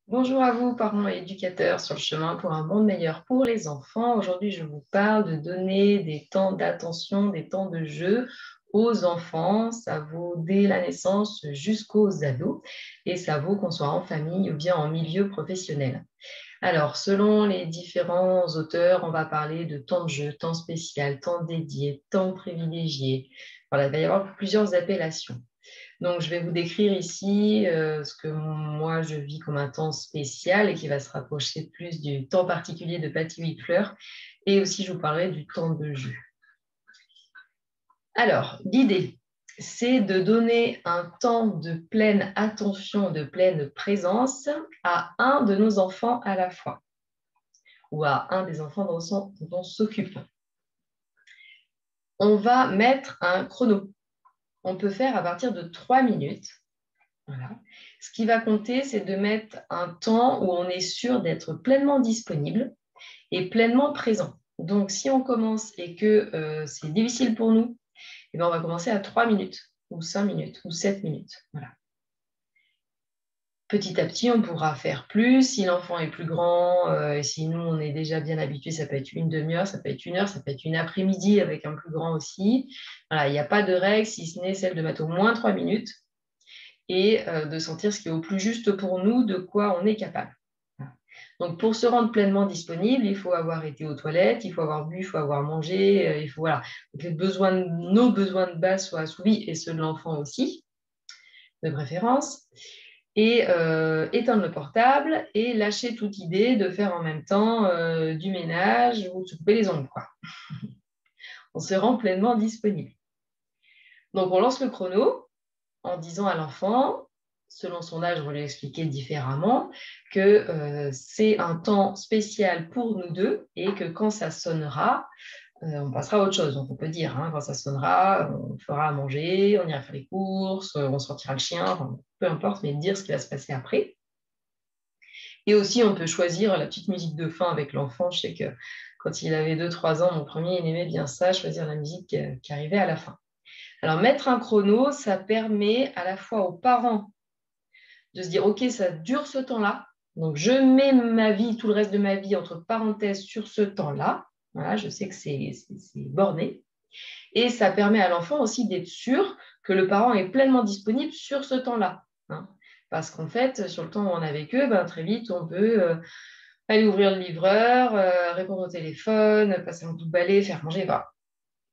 Bonjour à vous, parents et éducateurs sur le chemin pour un monde meilleur pour les enfants. Aujourd'hui, je vous parle de donner des temps d'attention, des temps de jeu aux enfants. Ça vaut dès la naissance jusqu'aux ados et ça vaut qu'on soit en famille ou bien en milieu professionnel. Alors, selon les différents auteurs, on va parler de temps de jeu, temps spécial, temps dédié, temps privilégié. Voilà, il va y avoir plusieurs appellations. Donc, je vais vous décrire ici ce que moi, je vis comme un temps spécial et qui va se rapprocher plus du temps particulier de Patty Whitfleur. Et aussi, je vous parlerai du temps de jeu. Alors, l'idée, c'est de donner un temps de pleine attention, de pleine présence à un de nos enfants à la fois ou à un des enfants dont on s'occupe. On va mettre un chrono. On peut faire à partir de 3 minutes. Voilà. Ce qui va compter, c'est de mettre un temps où on est sûr d'être pleinement disponible et pleinement présent. Donc, si on commence et que c'est difficile pour nous, eh bien, on va commencer à 3 minutes ou 5 minutes ou 7 minutes. Voilà. Petit à petit, on pourra faire plus. Si l'enfant est plus grand, et si nous, on est déjà bien habitués, ça peut être une demi-heure, ça peut être une heure, ça peut être une après-midi avec un plus grand aussi. Voilà, il n'y a pas de règle, si ce n'est celle de mettre au moins 3 minutes et de sentir ce qui est au plus juste pour nous, de quoi on est capable. Donc, pour se rendre pleinement disponible, il faut avoir été aux toilettes, il faut avoir bu, il faut avoir mangé, il faut, voilà, que nos besoins de base soient assouvis et ceux de l'enfant aussi, de préférence. Et éteindre le portable et lâcher toute idée de faire en même temps du ménage ou de se couper les ongles, quoi. On se rend pleinement disponible. Donc, on lance le chrono en disant à l'enfant, selon son âge, on va lui expliquer différemment, que c'est un temps spécial pour nous deux et que quand ça sonnera, on passera à autre chose. Donc, on peut dire, quand ça sonnera, on fera à manger, on ira faire les courses, on sortira le chien, enfin, peu importe, mais dire ce qui va se passer après. Et aussi, on peut choisir la petite musique de fin avec l'enfant. Je sais que quand il avait 2-3 ans, mon premier, il aimait bien ça, choisir la musique qui arrivait à la fin. Alors, mettre un chrono, ça permet à la fois aux parents de se dire, OK, ça dure ce temps-là. Donc, je mets ma vie, tout le reste de ma vie, entre parenthèses, sur ce temps-là. Voilà, je sais que c'est borné. Et ça permet à l'enfant aussi d'être sûr que le parent est pleinement disponible sur ce temps-là. Parce qu'en fait, sur le temps où on est avec eux, très vite, on peut aller ouvrir le livreur, répondre au téléphone, passer un bout de balai, faire manger, voilà,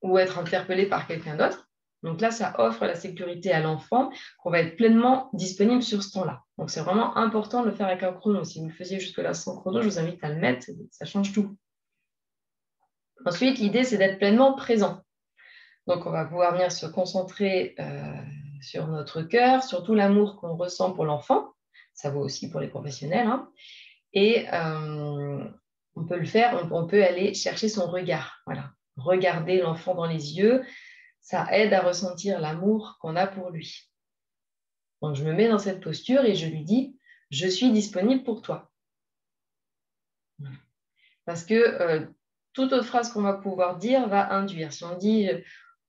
ou être interpellé par quelqu'un d'autre. Donc là, ça offre la sécurité à l'enfant qu'on va être pleinement disponible sur ce temps-là. Donc c'est vraiment important de le faire avec un chrono. Si vous le faisiez jusque-là sans chrono, je vous invite à le mettre, ça change tout. Ensuite, l'idée, c'est d'être pleinement présent. Donc on va pouvoir venir se concentrer sur notre cœur, sur tout l'amour qu'on ressent pour l'enfant. Ça vaut aussi pour les professionnels. Et on peut le faire, on peut aller chercher son regard. Voilà. Regarder l'enfant dans les yeux, ça aide à ressentir l'amour qu'on a pour lui. Donc, je me mets dans cette posture et je lui dis, je suis disponible pour toi. Parce que toute autre phrase qu'on va pouvoir dire va induire. Si on dit,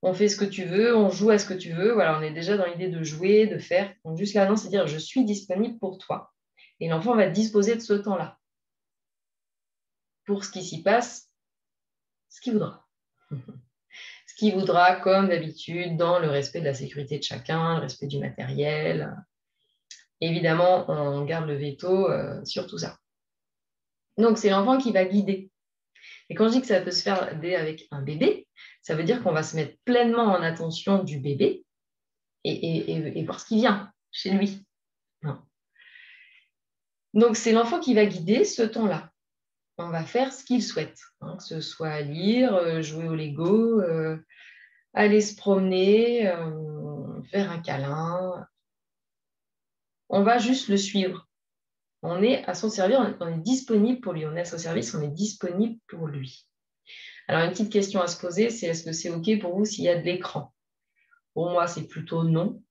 on fait ce que tu veux, on joue à ce que tu veux, voilà, on est déjà dans l'idée de jouer, de faire. Donc, juste là, non, c'est dire, je suis disponible pour toi. Et l'enfant va disposer de ce temps-là pour ce qui s'y passe, ce qu'il voudra. Ce qu'il voudra, comme d'habitude, dans le respect de la sécurité de chacun, le respect du matériel. Évidemment, on garde le veto sur tout ça. Donc, c'est l'enfant qui va guider. Et quand je dis que ça peut se faire avec un bébé, ça veut dire qu'on va se mettre pleinement en attention du bébé et voir ce qui vient chez lui. Donc, c'est l'enfant qui va guider ce temps-là. On va faire ce qu'il souhaite, que ce soit lire, jouer au Lego, aller se promener, faire un câlin. On va juste le suivre. On est à son service, on est disponible pour lui. On est à son service, on est disponible pour lui. Alors, une petite question à se poser, c'est est-ce que c'est OK pour vous s'il y a de l'écran? Pour moi, c'est plutôt non.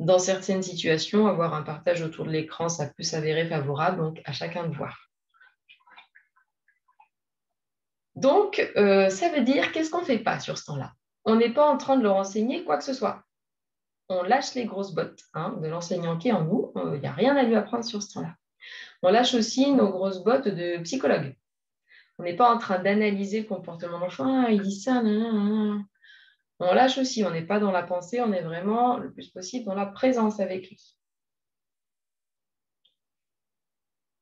Dans certaines situations, avoir un partage autour de l'écran, ça peut s'avérer favorable, donc à chacun de voir. Donc, ça veut dire, qu'est-ce qu'on ne fait pas sur ce temps-là? On n'est pas en train de leur enseigner quoi que ce soit. On lâche les grosses bottes de l'enseignant qui est en nous. Il n'y a rien à lui apprendre sur ce temps-là. On lâche aussi nos grosses bottes de psychologue. On n'est pas en train d'analyser le comportement de l'enfant. Ah, il dit ça, nan. On lâche aussi, on n'est pas dans la pensée, on est vraiment le plus possible dans la présence avec lui.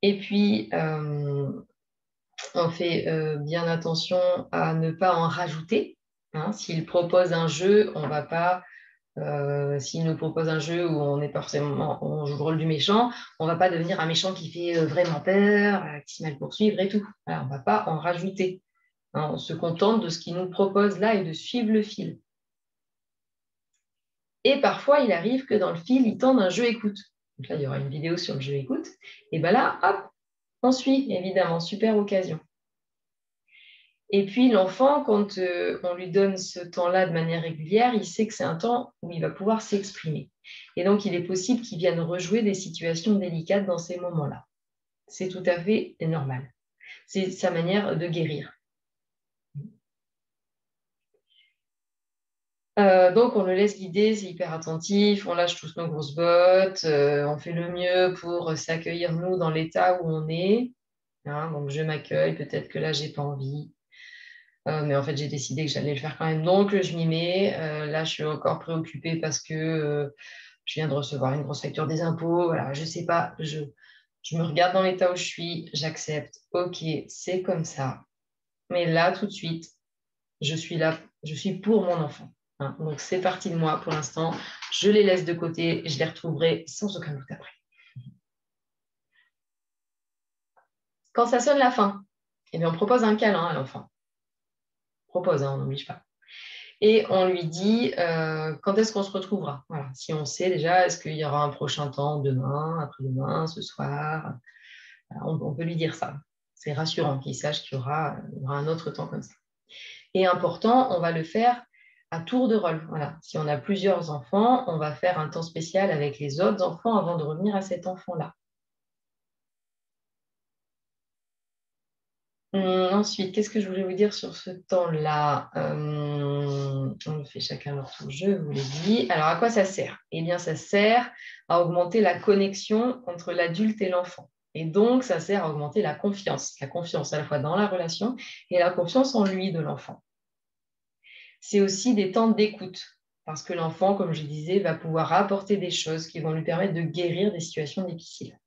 Et puis, on fait bien attention à ne pas en rajouter. Hein. S'il propose un jeu, on ne va pas, s'il nous propose un jeu où on est forcément, on joue le rôle du méchant, on ne va pas devenir un méchant qui fait vraiment peur, qui se met à le poursuivre et tout. Voilà, on ne va pas en rajouter. Hein. On se contente de ce qu'il nous propose là et de suivre le fil. Et parfois, il arrive que dans le fil, il tende un jeu écoute. Donc là, il y aura une vidéo sur le jeu écoute. Et bien là, hop, on suit, évidemment, super occasion. Et puis, l'enfant, quand on lui donne ce temps-là de manière régulière, il sait que c'est un temps où il va pouvoir s'exprimer. Et donc, il est possible qu'il vienne rejouer des situations délicates dans ces moments-là. C'est tout à fait normal. C'est sa manière de guérir. Donc, on le laisse guider, c'est hyper attentif, on lâche tous nos grosses bottes, on fait le mieux pour s'accueillir, nous, dans l'état où on est. Hein, donc, je m'accueille, peut-être que là, j'ai pas envie. Mais en fait, j'ai décidé que j'allais le faire quand même, donc je m'y mets. Là, je suis encore préoccupée parce que je viens de recevoir une grosse facture des impôts. Voilà, je sais pas, je me regarde dans l'état où je suis, j'accepte. Ok, c'est comme ça. Mais là, tout de suite, je suis là, je suis pour mon enfant. Hein. Donc, c'est parti de moi pour l'instant. Je les laisse de côté, je les retrouverai sans aucun doute après. Quand ça sonne la fin, eh bien, on propose un câlin à l'enfant. Propose, hein, on n'oblige pas. Et on lui dit quand est-ce qu'on se retrouvera. Voilà. Si on sait déjà, est-ce qu'il y aura un prochain temps demain, après-demain, ce soir. Voilà, on peut lui dire ça. C'est rassurant qu'il sache qu'il y aura un autre temps comme ça. Et important, on va le faire à tour de rôle. Voilà. Si on a plusieurs enfants, on va faire un temps spécial avec les autres enfants avant de revenir à cet enfant-là. Ensuite, qu'est-ce que je voulais vous dire sur ce temps-là on le fait chacun leur tour, je vous l'ai dit. Alors, à quoi ça sert? Eh bien, ça sert à augmenter la connexion entre l'adulte et l'enfant. Et donc, ça sert à augmenter la confiance à la fois dans la relation et la confiance en lui de l'enfant. C'est aussi des temps d'écoute, parce que l'enfant, comme je disais, va pouvoir apporter des choses qui vont lui permettre de guérir des situations difficiles.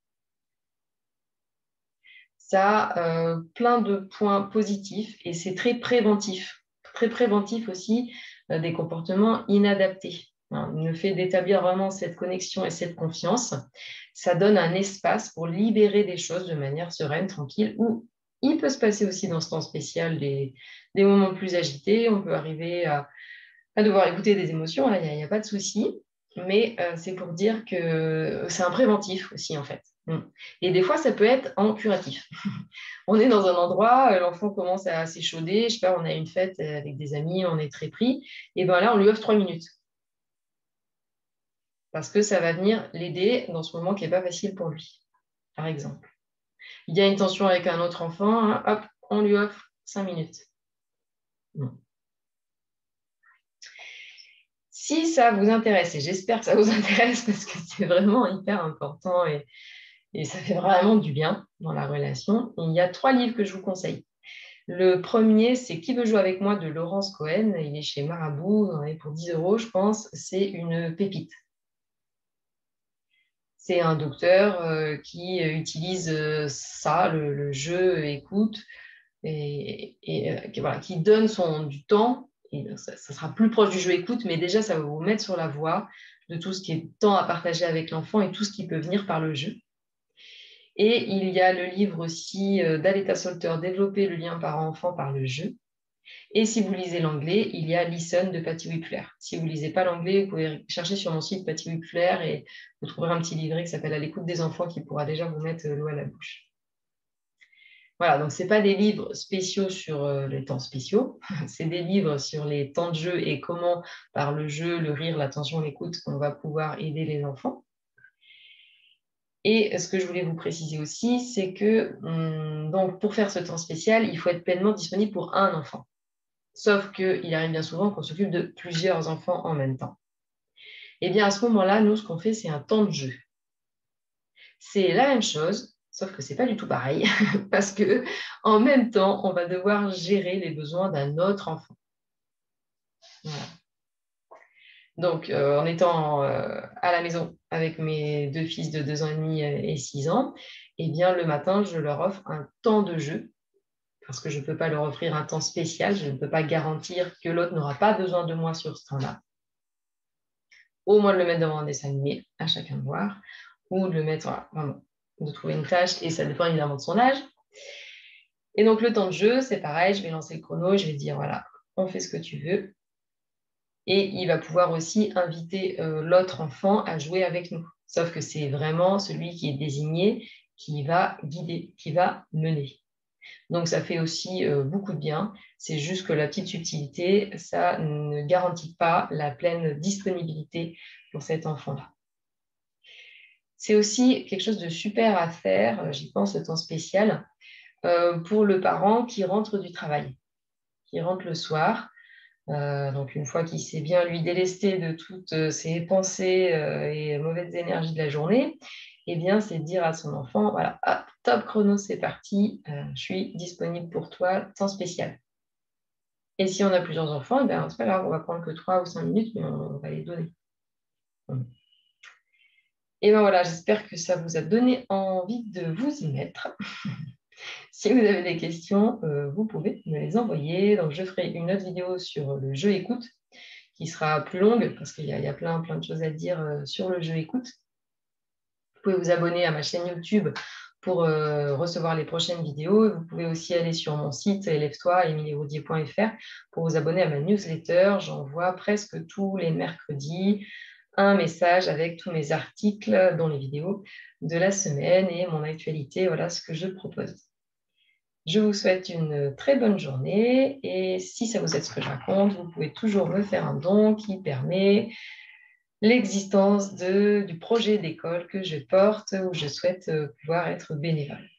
Ça a plein de points positifs et c'est très préventif aussi des comportements inadaptés. Hein. Le fait d'établir vraiment cette connexion et cette confiance, ça donne un espace pour libérer des choses de manière sereine, tranquille, où il peut se passer aussi dans ce temps spécial des moments plus agités, on peut arriver à devoir écouter des émotions, il n'y a pas de souci, mais c'est pour dire que c'est un préventif aussi en fait. Et des fois, ça peut être en curatif. On est dans un endroit, l'enfant commence à s'échauder, je sais pas, on a une fête avec des amis, on est très pris, et bien là, on lui offre 3 minutes. Parce que ça va venir l'aider dans ce moment qui n'est pas facile pour lui, par exemple. Il y a une tension avec un autre enfant, hein, hop, on lui offre 5 minutes. Si ça vous intéresse, et j'espère que ça vous intéresse parce que c'est vraiment hyper important et ça fait vraiment du bien dans la relation, il y a 3 livres que je vous conseille. Le premier, c'est Qui veut jouer avec moi de Laurence Cohen. Il est chez Marabout, on en est pour 10 euros, je pense. C'est une pépite. C'est un docteur qui utilise ça, le jeu écoute, voilà, qui donne du temps. Et ça sera plus proche du jeu écoute, mais déjà, ça va vous mettre sur la voie de tout ce qui est temps à partager avec l'enfant et tout ce qui peut venir par le jeu. Et il y a le livre aussi d'Aleta Solter, Développer le lien parent-enfant par le jeu. Et si vous lisez l'anglais, il y a Listen de Patty Wipfler. Si vous ne lisez pas l'anglais, vous pouvez chercher sur mon site Patty Wipfler et vous trouverez un petit livret qui s'appelle À l'écoute des enfants qui pourra déjà vous mettre l'eau à la bouche. Voilà, donc ce n'est pas des livres spéciaux sur les temps spéciaux, c'est des livres sur les temps de jeu et comment, par le jeu, le rire, l'attention, l'écoute, on va pouvoir aider les enfants. Et ce que je voulais vous préciser aussi, c'est que donc, pour faire ce temps spécial, il faut être pleinement disponible pour un enfant. Sauf qu'il arrive bien souvent qu'on s'occupe de plusieurs enfants en même temps. Et bien à ce moment-là, nous, ce qu'on fait, c'est un temps de jeu. C'est la même chose, Sauf que ce n'est pas du tout pareil parce qu'en même temps, on va devoir gérer les besoins d'un autre enfant. Voilà. Donc, en étant à la maison avec mes 2 fils de 2 ans et demi et 6 ans, eh bien, le matin, je leur offre un temps de jeu parce que je ne peux pas leur offrir un temps spécial. Je ne peux pas garantir que l'autre n'aura pas besoin de moi sur ce temps-là. Au moins de le mettre devant un dessin animé, à chacun de voir, ou de le mettre, voilà, vraiment, de trouver une tâche, et ça dépend évidemment de son âge. Et donc, le temps de jeu, c'est pareil, je vais lancer le chrono, je vais dire, voilà, on fait ce que tu veux. Et il va pouvoir aussi inviter l'autre enfant à jouer avec nous. Sauf que c'est vraiment celui qui est désigné qui va guider, qui va mener. Donc, ça fait aussi beaucoup de bien. C'est juste que la petite subtilité, ça ne garantit pas la pleine disponibilité pour cet enfant-là. C'est aussi quelque chose de super à faire, j'y pense, le temps spécial, pour le parent qui rentre du travail, qui rentre le soir. Donc, une fois qu'il s'est bien, lui, délesté de toutes ses pensées et mauvaises énergies de la journée, eh bien, c'est de dire à son enfant, voilà, hop, top chrono, c'est parti, je suis disponible pour toi, temps spécial. Et si on a plusieurs enfants, eh bien, c'est pas grave, on va prendre que 3 ou 5 minutes, mais on va les donner. Et bien voilà, j'espère que ça vous a donné envie de vous y mettre. Si vous avez des questions, vous pouvez me les envoyer. Donc, je ferai une autre vidéo sur le jeu écoute qui sera plus longue parce qu'il y a plein de choses à dire sur le jeu écoute. Vous pouvez vous abonner à ma chaîne YouTube pour recevoir les prochaines vidéos. Vous pouvez aussi aller sur mon site élève-toi, emilieroudier.fr pour vous abonner à ma newsletter. J'envoie presque tous les mercredis un message avec tous mes articles, dont les vidéos de la semaine et mon actualité, voilà ce que je propose. Je vous souhaite une très bonne journée et si ça vous aide ce que je raconte, vous pouvez toujours me faire un don qui permet l'existence du projet d'école que je porte où je souhaite pouvoir être bénévole.